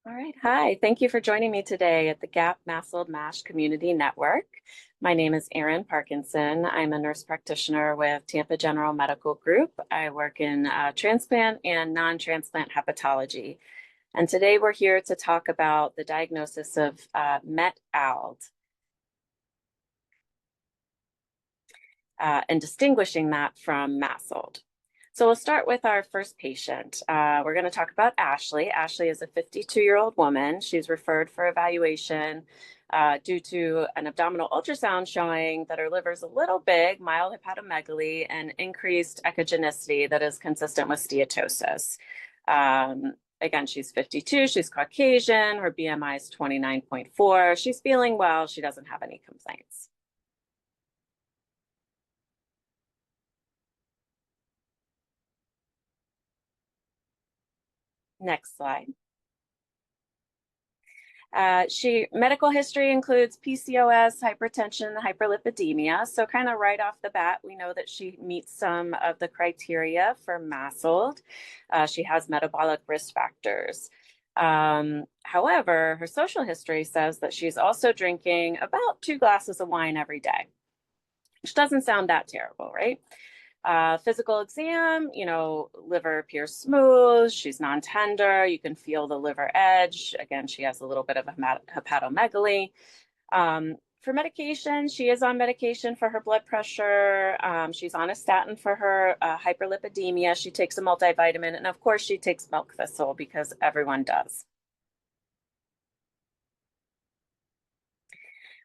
All right. Hi. Thank you for joining me today at the GAP MASLD MASH Community Network. My name is Erin Parkinson. I'm a nurse practitioner with Tampa General Medical Group. I work in transplant and non-transplant hepatology. And today we're here to talk about the diagnosis of MetALD and distinguishing that from MASLD. So we'll start with our first patient. We're going to talk about Ashley. Ashley is a 52-year-old woman. She's referred for evaluation due to an abdominal ultrasound showing that her liver is a little big, mild hepatomegaly, and increased echogenicity that is consistent with steatosis. Again, she's 52, she's Caucasian, her BMI is 29.4. She's feeling well, she doesn't have any complaints. Next slide. Medical history includes PCOS, hypertension, hyperlipidemia. So kind of right off the bat, we know that she meets some of the criteria for MASLD. She has metabolic risk factors. However, her social history says that she's also drinking about 2 glasses of wine every day, which doesn't sound that terrible, right? Physical exam, liver appears smooth, she's non-tender, you can feel the liver edge. Again, she has a little bit of a hepatomegaly. For medication, she is on medication for her blood pressure. She's on a statin for her hyperlipidemia. She takes a multivitamin, and of course she takes milk thistle because everyone does.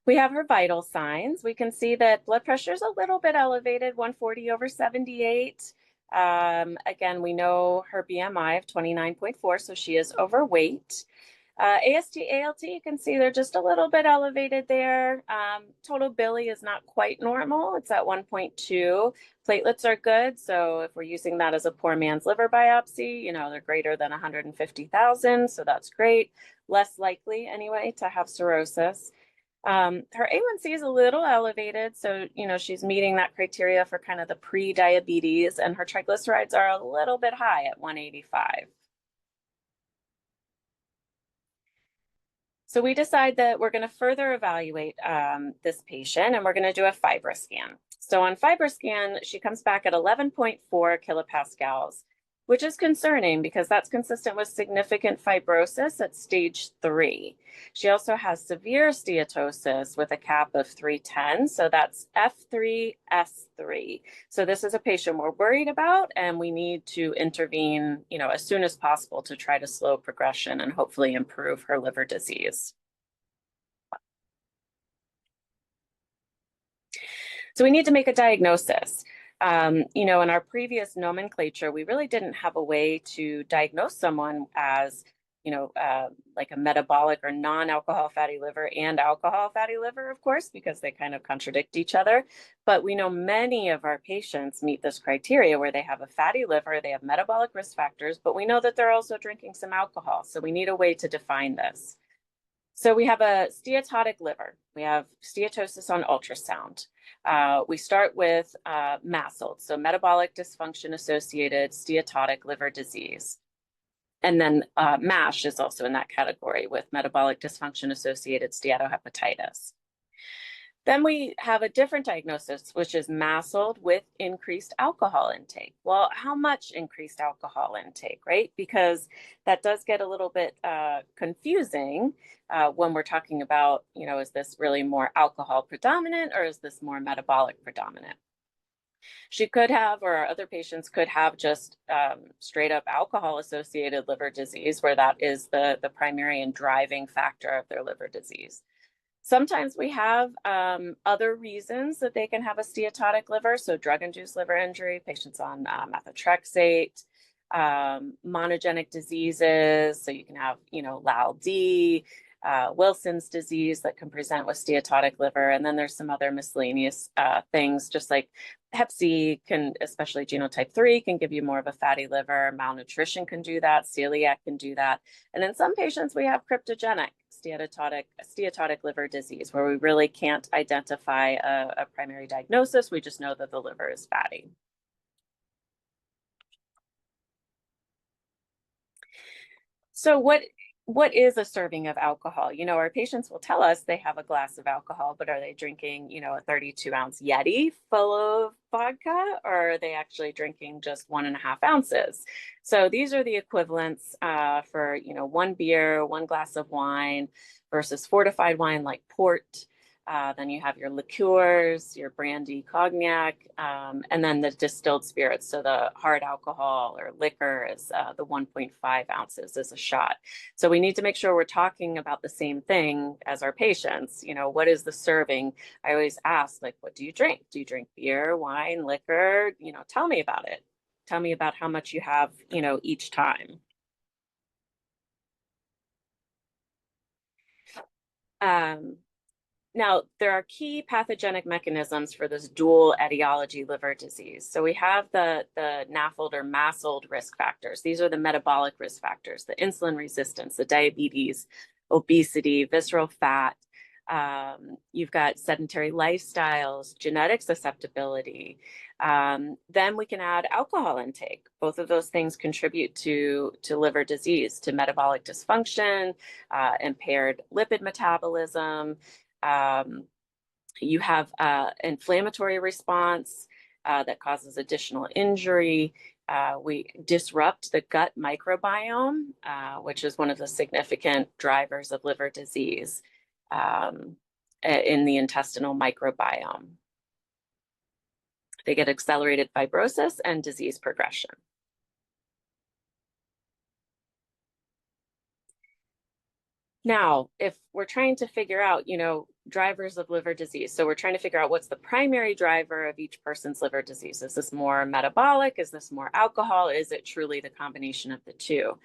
We have her vital signs. We can see that blood pressure is a little bit elevated, 140/78. Again, we know her BMI of 29.4, so she is overweight. AST, ALT, you can see they're just a little bit elevated there. Total bili is not quite normal. It's at 1.2. Platelets are good, so if we're using that as a poor man's liver biopsy, they're greater than 150,000, so that's great. Less likely, anyway, to have cirrhosis. Her A1C is a little elevated, so she's meeting that criteria for kind of the pre-diabetes, and her triglycerides are a little bit high at 185. So we decide that we're going to further evaluate this patient, and we're going to do a FibroScan. So on FibroScan, she comes back at 11.4 kilopascals, which is concerning because that's consistent with significant fibrosis at stage 3. She also has severe steatosis with a cap of 310, so that's F3S3. So this is a patient we're worried about, and we need to intervene, as soon as possible to try to slow progression and hopefully improve her liver disease. So we need to make a diagnosis. In our previous nomenclature, we really didn't have a way to diagnose someone as, like a metabolic or non-alcohol fatty liver and alcohol fatty liver, of course, because they kind of contradict each other. But we know many of our patients meet this criteria where they have a fatty liver, they have metabolic risk factors, but we know that they're also drinking some alcohol. So we need a way to define this. So we have a steatotic liver. We have steatosis on ultrasound. We start with MASLD, so metabolic dysfunction associated steatotic liver disease. And then MASH is also in that category with metabolic dysfunction associated steatohepatitis. Then we have a different diagnosis, which is MASLD with increased alcohol intake. Well, how much increased alcohol intake, right? Because that does get a little bit confusing when we're talking about, is this really more alcohol predominant or is this more metabolic predominant? She could have, or other patients could have just straight up alcohol associated liver disease, where that is the primary and driving factor of their liver disease. Sometimes we have other reasons that they can have a steatotic liver, so drug-induced liver injury, patients on methotrexate, monogenic diseases, so you can have, LALD, Wilson's disease that can present with steatotic liver, and then there's some other miscellaneous things, just like Hep C can, especially genotype 3, can give you more of a fatty liver. Malnutrition can do that. Celiac can do that. And in some patients, we have cryptogenic steatotic liver disease, where we really can't identify a primary diagnosis. We just know that the liver is fatty. So what what is a serving of alcohol? You know, our patients will tell us they have a glass of alcohol, but are they drinking, you know, a 32-ounce Yeti full of vodka, or are they actually drinking just 1.5 ounces? So these are the equivalents for, you know, one beer, one glass of wine versus fortified wine like port. Then you have your liqueurs, your brandy, cognac, and then the distilled spirits. So the hard alcohol or liquor is the 1.5 ounces is a shot. So we need to make sure we're talking about the same thing as our patients. You know, what is the serving? I always ask, like, what do you drink? Do you drink beer, wine, liquor? You know, tell me about it. Tell me about how much you have, you know, each time. Um, Now, there are key pathogenic mechanisms for this dual etiology liver disease. So we have the NAFLD or MASLD risk factors. These are the metabolic risk factors, the insulin resistance, the diabetes, obesity, visceral fat. You've got sedentary lifestyles, genetic susceptibility. Then we can add alcohol intake. Both of those things contribute to liver disease, to metabolic dysfunction, impaired lipid metabolism. Um, you have inflammatory response that causes additional injury. We disrupt the gut microbiome, which is one of the significant drivers of liver disease in the intestinal microbiome. They get accelerated fibrosis and disease progression. Now, if we're trying to figure out, you know, drivers of liver disease, so we're trying to figure out what's the primary driver of each person's liver disease. Is this more metabolic? Is this more alcohol? Is it truly the combination of the two?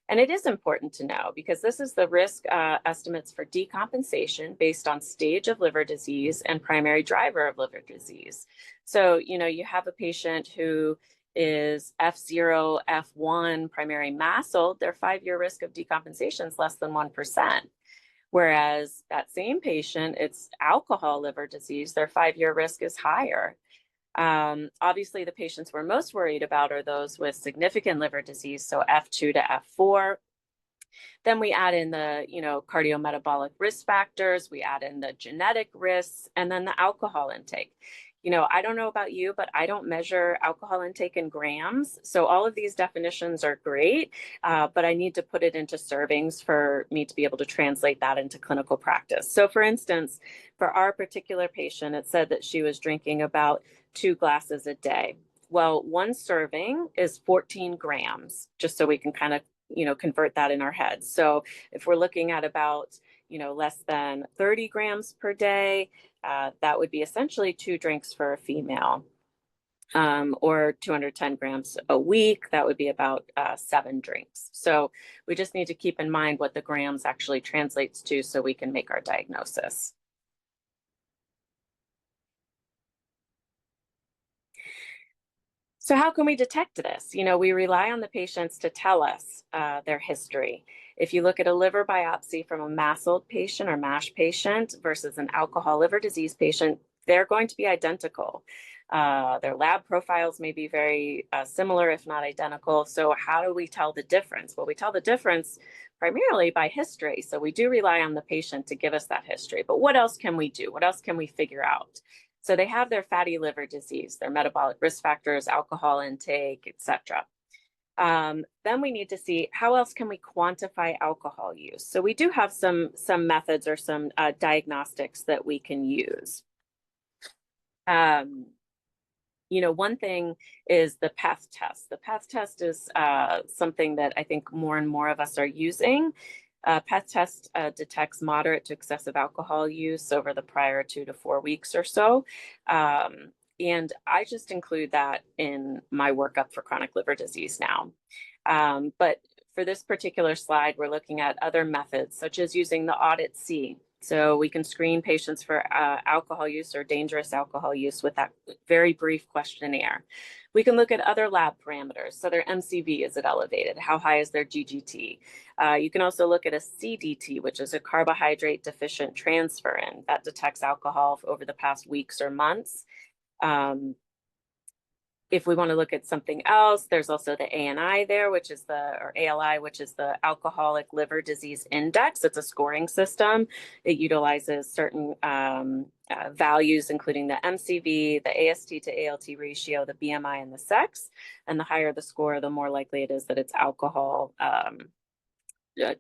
And it is important to know because this is the risk estimates for decompensation based on stage of liver disease and primary driver of liver disease. So, you know, you have a patient who is F0, F1 primary MASLD, their 5-year risk of decompensation is less than 1%. Whereas that same patient, it's alcohol liver disease, their 5-year risk is higher. Obviously, the patients we're most worried about are those with significant liver disease, so F2 to F4. Then we add in the, you know, cardiometabolic risk factors, we add in the genetic risks, and then the alcohol intake. You know, I don't know about you, but I don't measure alcohol intake in grams. So all of these definitions are great, but I need to put it into servings for me to be able to translate that into clinical practice. So for instance, for our particular patient, it said that she was drinking about 2 glasses a day. Well, one serving is 14 grams, just so we can kind of, you know, convert that in our heads. So if we're looking at about, you know, less than 30 grams per day, that would be essentially 2 drinks for a female, or 210 grams a week. That would be about 7 drinks. So we just need to keep in mind what the grams actually translates to so we can make our diagnosis. So how can we detect this? You know, we rely on the patients to tell us their history. If you look at a liver biopsy from a MASLD patient or MASH patient versus an alcohol liver disease patient, they're going to be identical. Their lab profiles may be very similar, if not identical. So how do we tell the difference? Well, we tell the difference primarily by history. So we do rely on the patient to give us that history. But what else can we do? What else can we figure out? So they have their fatty liver disease, their metabolic risk factors, alcohol intake, etc. Then we need to see how else can we quantify alcohol use. So we do have some methods or some diagnostics that we can use. You know, one thing is the PEth test. The PEth test is something that I think more and more of us are using. PEth test detects moderate to excessive alcohol use over the prior 2 to 4 weeks or so. And I just include that in my workup for chronic liver disease now. But for this particular slide, we're looking at other methods, such as using the AUDIT-C. So we can screen patients for alcohol use or dangerous alcohol use with that very brief questionnaire. We can look at other lab parameters. So their MCV, is it elevated? How high is their GGT? You can also look at a CDT, which is a carbohydrate deficient transferrin that detects alcohol over the past weeks or months. If we want to look at something else, there's also the ANI there, which is or ALI, which is the Alcoholic Liver Disease Index. It's a scoring system. It utilizes certain values, including the MCV, the AST to ALT ratio, the BMI, and the sex. And the higher the score, the more likely it is that it's alcohol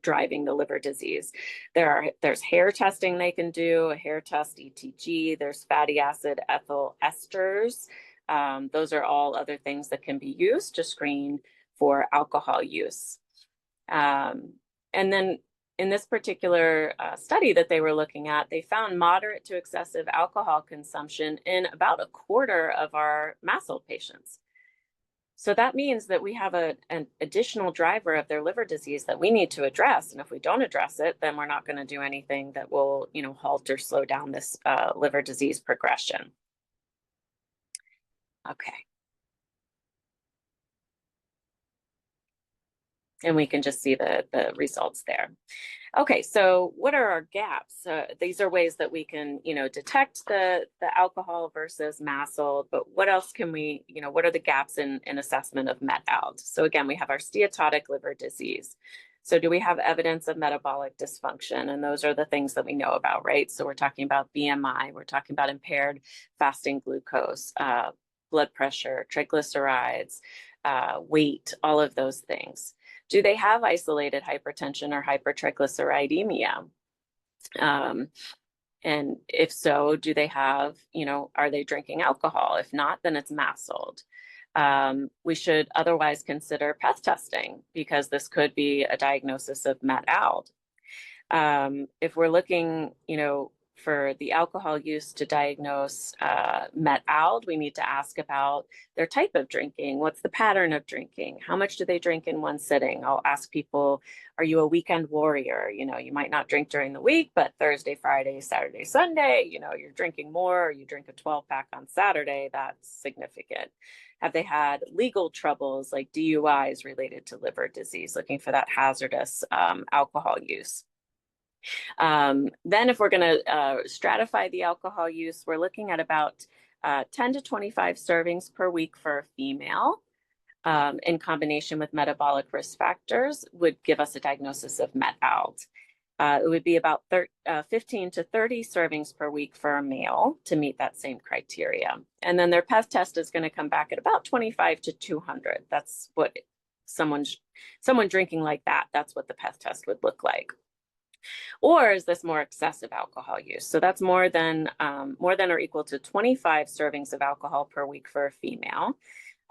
driving the liver disease. There's hair testing they can do, a hair test, ETG. There's fatty acid ethyl esters. Those are all other things that can be used to screen for alcohol use. And then in this particular study that they were looking at, they found moderate to excessive alcohol consumption in about a quarter of our MASLD patients. So that means that we have an additional driver of their liver disease that we need to address. And if we don't address it, then we're not going to do anything that will, halt or slow down this liver disease progression. Okay. And we can just see the results there. Okay, so what are our gaps? These are ways that we can, detect the alcohol versus MASLD, but what else can we, what are the gaps in assessment of MetALD? So again, we have our steatotic liver disease. So do we have evidence of metabolic dysfunction? And those are the things that we know about, right? So we're talking about BMI, we're talking about impaired fasting glucose, blood pressure, triglycerides, weight, all of those things. Do they have isolated hypertension or hypertriglyceridemia? And if so, do they have, are they drinking alcohol? If not, then it's MASLD. We should otherwise consider PEth testing because this could be a diagnosis of MetALD. If we're looking, for the alcohol use to diagnose MetALD, we need to ask about their type of drinking. What's the pattern of drinking? How much do they drink in one sitting? I'll ask people, are you a weekend warrior? You might not drink during the week, but Thursday, Friday, Saturday, Sunday, you're drinking more, or you drink a 12-pack on Saturday, that's significant. Have they had legal troubles like DUIs related to liver disease, looking for that hazardous alcohol use? Then if we're going to stratify the alcohol use, we're looking at about 10 to 25 servings per week for a female in combination with metabolic risk factors would give us a diagnosis of MetALD. It would be about 15 to 30 servings per week for a male to meet that same criteria. And then their PEth test is going to come back at about 25 to 200. That's what someone drinking like that, that's what the PEth test would look like. Or is this more excessive alcohol use? So that's more than or equal to 25 servings of alcohol per week for a female,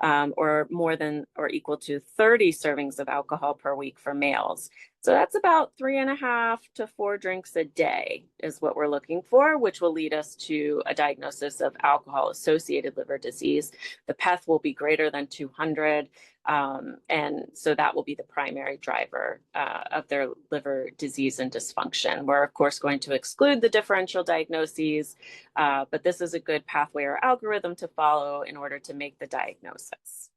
or more than or equal to 30 servings of alcohol per week for males. So that's about 3.5 to 4 drinks a day is what we're looking for, which will lead us to a diagnosis of alcohol-associated liver disease. The PEth will be greater than 200, and so that will be the primary driver of their liver disease and dysfunction. We're, of course, going to exclude the differential diagnoses, but this is a good pathway or algorithm to follow in order to make the diagnosis.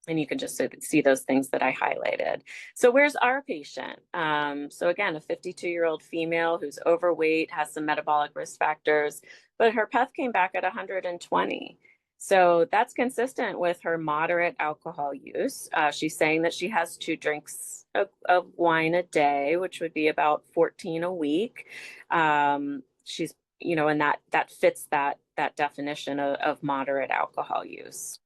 And you can just see those things that I highlighted. So where's our patient? So again, a 52-year-old female who's overweight, has some metabolic risk factors, but her PEth came back at 120. So that's consistent with her moderate alcohol use. She's saying that she has 2 drinks of wine a day, which would be about 14 a week. She's, and that fits that definition of moderate alcohol use.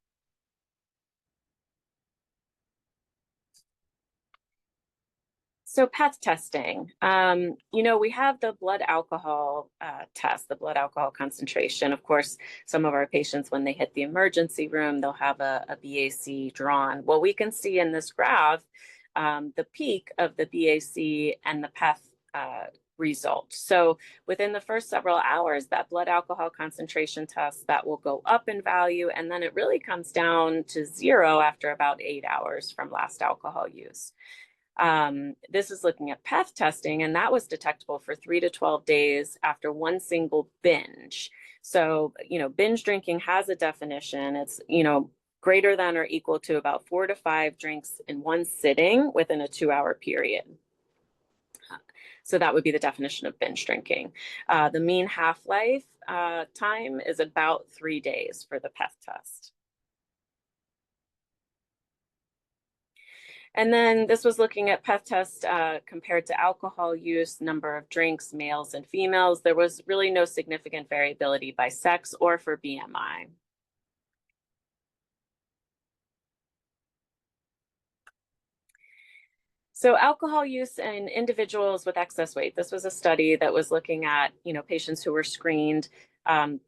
So PEth testing, we have the blood alcohol test, the blood alcohol concentration. Of course, some of our patients, when they hit the emergency room, they'll have a BAC drawn. Well, we can see in this graph the peak of the BAC and the PEth result. So within the first several hours, that blood alcohol concentration test, that will go up in value, and then it really comes down to 0 after about 8 hours from last alcohol use. This is looking at PEth testing, and that was detectable for 3 to 12 days after one single binge. So, binge drinking has a definition. It's, greater than or equal to about 4 to 5 drinks in one sitting within a 2-hour period. So that would be the definition of binge drinking. The mean half-life time is about 3 days for the PEth test. And then this was looking at PEth test compared to alcohol use, number of drinks, males and females. There was really no significant variability by sex or for BMI. So alcohol use in individuals with excess weight. This was a study that was looking at, patients who were screened.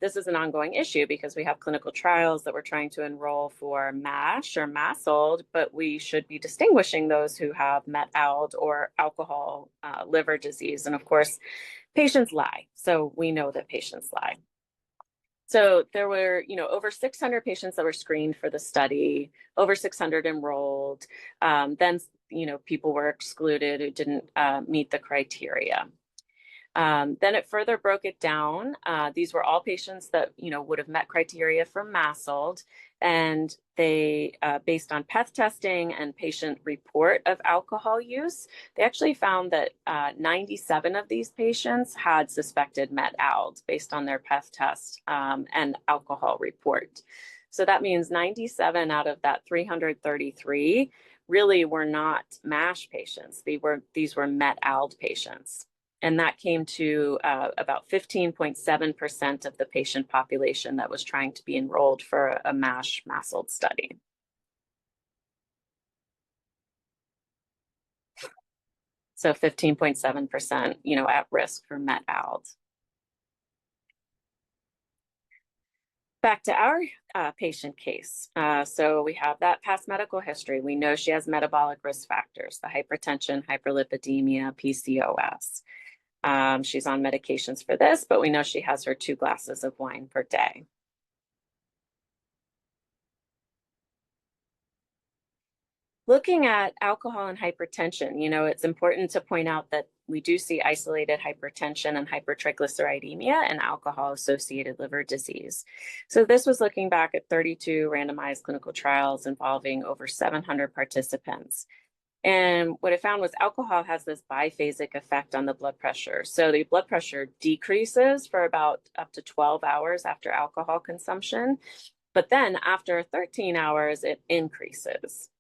This is an ongoing issue because we have clinical trials that we're trying to enroll for MASH or MASLD, but we should be distinguishing those who have MetALD or alcohol liver disease. And of course, patients lie. So we know that patients lie. So there were, over 600 patients that were screened for the study, over 600 enrolled. Then, people were excluded who didn't meet the criteria. Then it further broke it down. These were all patients that, would have met criteria for MASLD, and they, based on PEth testing and patient report of alcohol use, they actually found that 97 of these patients had suspected MetALD based on their PEth test and alcohol report. So that means 97 out of that 333 really were not MASH patients. These were MetALD patients. And that came to about 15.7% of the patient population that was trying to be enrolled for a MASLD study. So 15.7%, at risk for MetALD. Back to our patient case. So we have that past medical history. We know she has metabolic risk factors, the hypertension, hyperlipidemia, PCOS. She's on medications for this, but we know she has her 2 glasses of wine per day. Looking at alcohol and hypertension, it's important to point out that we do see isolated hypertension and hypertriglyceridemia and alcohol-associated liver disease. So this was looking back at 32 randomized clinical trials involving over 700 participants. And what I found was alcohol has this biphasic effect on the blood pressure. So the blood pressure decreases for about up to 12 hours after alcohol consumption, but then after 13 hours, it increases.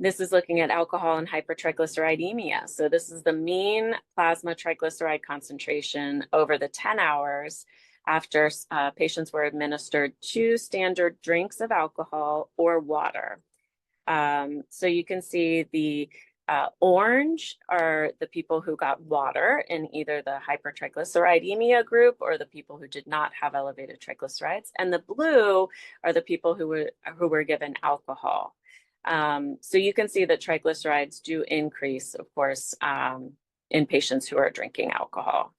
This is looking at alcohol and hypertriglyceridemia. So this is the mean plasma triglyceride concentration over the 10 hours after patients were administered 2 standard drinks of alcohol or water. So you can see the orange are the people who got water in either the hypertriglyceridemia group or the people who did not have elevated triglycerides. And the blue are the people who were given alcohol. So you can see that triglycerides do increase, of course, in patients who are drinking alcohol.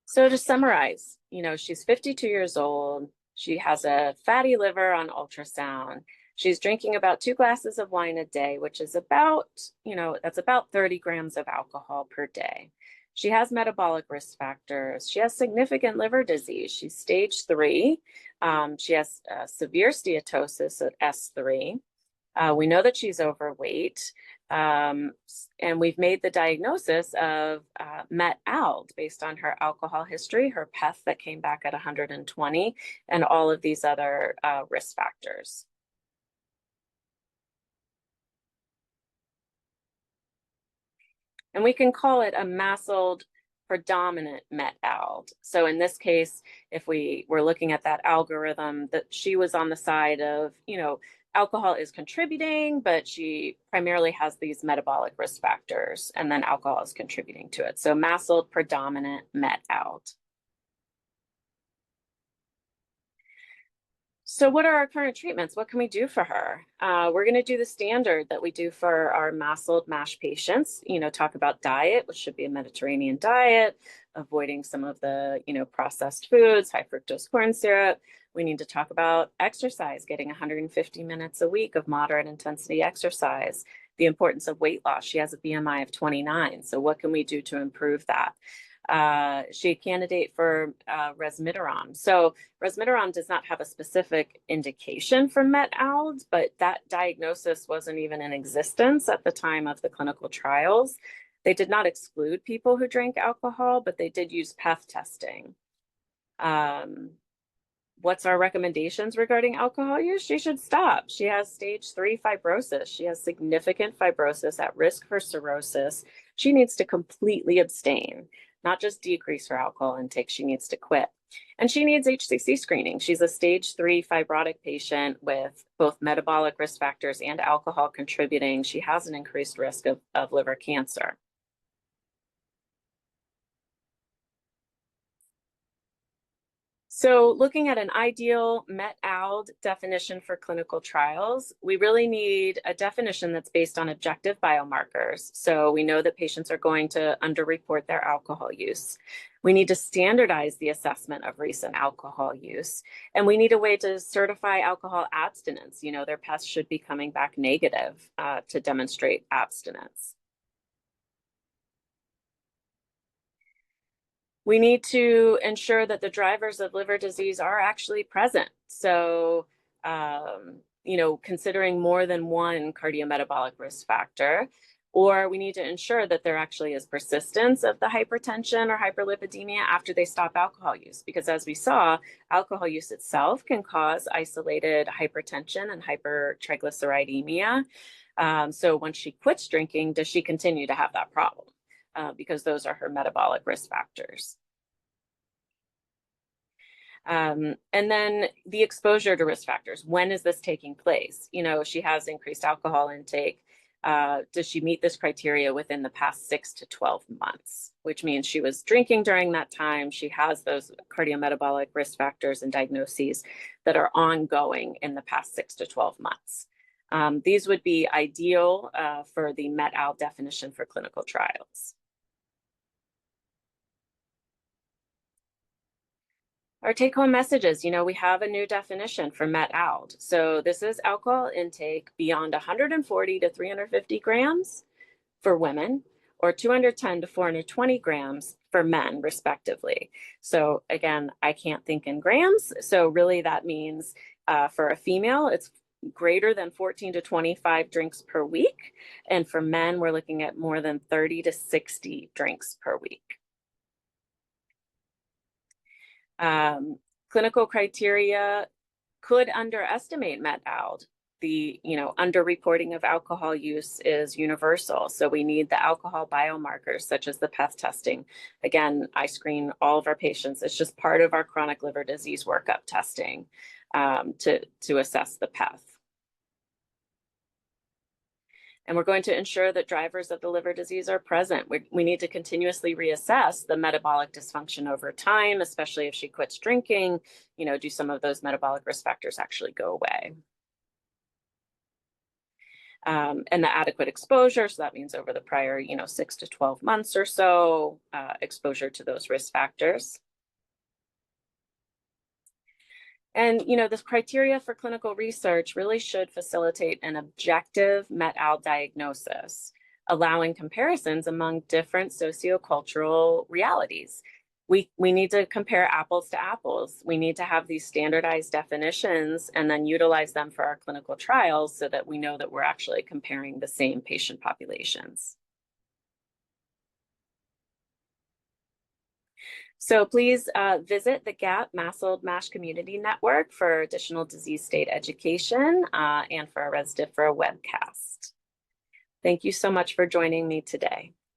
So to summarize, she's 52 years old. She has a fatty liver on ultrasound. She's drinking about 2 glasses of wine a day, which is about, that's about 30 grams of alcohol per day. She has metabolic risk factors. She has significant liver disease. She's stage 3. She has severe steatosis at S3. We know that she's overweight. And we've made the diagnosis of MetALD based on her alcohol history, her PEth that came back at 120, and all of these other risk factors. And we can call it a MASLD predominant MetALD. So in this case, if we were looking at that algorithm, that she was on the side of, alcohol is contributing, but she primarily has these metabolic risk factors, and then alcohol is contributing to it. So MASLD predominant MetALD. So what are our current treatments? What can we do for her? We're going to do the standard that we do for our MASLD MASH patients, talk about diet, which should be a Mediterranean diet, avoiding some of the, processed foods, high fructose corn syrup. We need to talk about exercise, getting 150 minutes a week of moderate intensity exercise, the importance of weight loss. She has a BMI of 29. So what can we do to improve that? She a candidate for resmetirom. So resmetirom does not have a specific indication for MetALD, but that diagnosis wasn't even in existence at the time of the clinical trials. They did not exclude people who drank alcohol, but they did use PEth testing. What's our recommendations regarding alcohol use? She should stop. She has stage 3 fibrosis. She has significant fibrosis at risk for cirrhosis. She needs to completely abstain, not just decrease her alcohol intake. She needs to quit. And she needs HCC screening. She's a stage 3 fibrotic patient with both metabolic risk factors and alcohol contributing. She has an increased risk of liver cancer. So looking at an ideal MetALD definition for clinical trials, we really need a definition that's based on objective biomarkers. So we know that patients are going to underreport their alcohol use. We need to standardize the assessment of recent alcohol use. And we need a way to certify alcohol abstinence. You know, their PEth should be coming back negative to demonstrate abstinence. We need to ensure that the drivers of liver disease are actually present. So, you know, considering more than one cardiometabolic risk factor, or we need to ensure that there actually is persistence of the hypertension or hyperlipidemia after they stop alcohol use. Because as we saw, alcohol use itself can cause isolated hypertension and hypertriglyceridemia. So once she quits drinking, does she continue to have that problem? Because those are her metabolic risk factors. And then the exposure to risk factors. When is this taking place? You know, she has increased alcohol intake. Does she meet this criteria within the past 6 to 12 months? Which means she was drinking during that time. She has those cardiometabolic risk factors and diagnoses that are ongoing in the past 6 to 12 months. These would be ideal for the MetALD definition for clinical trials. Our take-home messages, you know, we have a new definition for MetALD. So this is alcohol intake beyond 140 to 350 grams for women, or 210 to 420 grams for men, respectively. So again, I can't think in grams. So really that means for a female, it's greater than 14 to 25 drinks per week. And for men, we're looking at more than 30 to 60 drinks per week. Clinical criteria could underestimate MetALD. The underreporting of alcohol use is universal. So we need the alcohol biomarkers such as the PEth testing. Again, I screen all of our patients. It's just part of our chronic liver disease workup testing to assess the PEth. And we're going to ensure that drivers of the liver disease are present. We need to continuously reassess the metabolic dysfunction over time, especially if she quits drinking. You know, do some of those metabolic risk factors actually go away? And the adequate exposure, so that means over the prior, 6 to 12 months or so, exposure to those risk factors. And, this criteria for clinical research really should facilitate an objective MetALD diagnosis, allowing comparisons among different sociocultural realities. We need to compare apples to apples. We need to have these standardized definitions and then utilize them for our clinical trials so that we know that we're actually comparing the same patient populations. So please visit the GAP MASLD MASH Community Network for additional disease state education and for our ResDiffra webcast. Thank you so much for joining me today.